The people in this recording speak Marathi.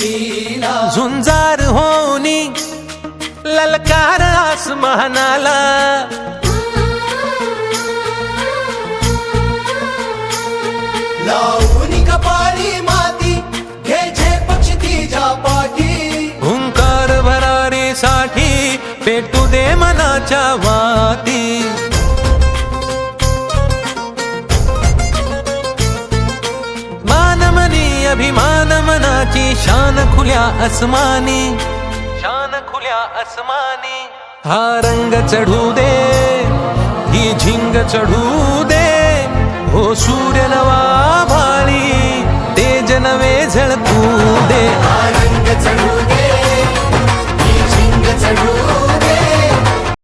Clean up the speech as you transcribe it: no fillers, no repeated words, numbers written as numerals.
देईना झुंजार होनी ललकार आसमानाला लावून कपाळी माती घे पक्षी तिच्या पाठी हुंकार भरारीसाठी पेटू दे मनाच्या वाती मानमनी अभिमान मनाची शान खुल्या आसमानी शान खुल्या आसमानी हा रंग चढू दे ही झिंग चढू दे हो